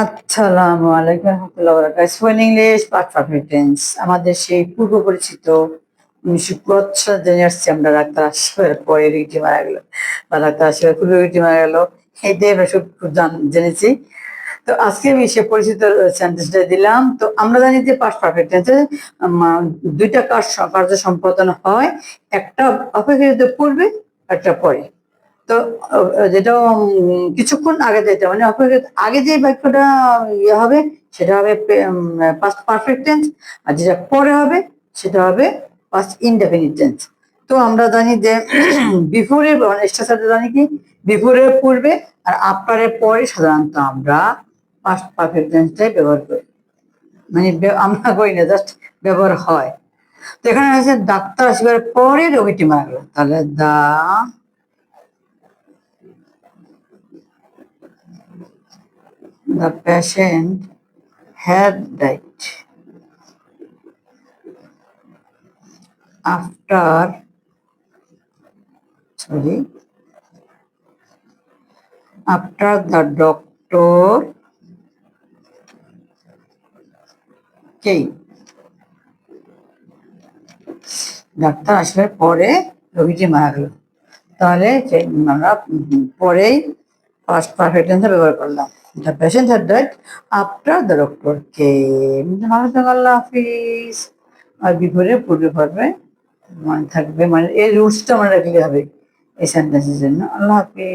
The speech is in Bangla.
আসসালামু আলাইকুম রহমতুল্লাহ বারাকাতুহু। Spoken English part perfect tense. আমাদের সেই পূর্ব পরিচিত 1975 সালে জেনে আসছি আমরা ডাক্তার আসবার পরে রোগীটি মারা গেল বা ডাক্তার আসবার পূর্বে রোগীটি মারা গেল, এটাই আমরা সব জেনেছি। তো আজকে আমি সে পরিচিত সেন্টেন্সটা দিলাম। তো আমরা জানি যে পাস্ট পারফেক্ট টেন্সে দুইটা কার্য সম্পাদন হয়, একটা অপেক্ষাকৃত পূর্বে, একটা পরে। তো যেটা কিছুক্ষণ আগে যেটা মানে আগে যে বাক্যটা ইয়ে হবে সেটা হবে পাস্ট পারফেক্ট টেন্স, আর যেটা পরে হবে সেটা হবে পাস্ট ইনডেফিনিট টেন্স। তো আমরা জানি যে বিফোরের মানে এক্সট্রা সাথে জানি কি বিফোরের পূর্বে আর আফটারের পরে সাধারণত আমরা পাস্ট পারফেক্ট টেন্সটাই ব্যবহার করি, মানে আমরা করি না, জাস্ট ব্যবহার হয়। তো এখানে আছে ডাক্তার আসবার পরে রোগীটি মারা গেল, তাহলে the patient had died after the doctor came. Doctor আসলে পরে রোগীটি মারা গেল, তাহলে আমরা পরেই পাস্ট পারফেক্ট টেন্সে ব্যবহার করলাম। The patient had died after the doctor came. ভালো থাকো, আল্লাহ হাফিজ। আর বিপরে পূর্বে পর্বে মনে থাকবে, মানে এই রুলসটা মনে রাখলে হবে এই সেন্টেন্সের জন্য। আল্লাহ হাফিজ।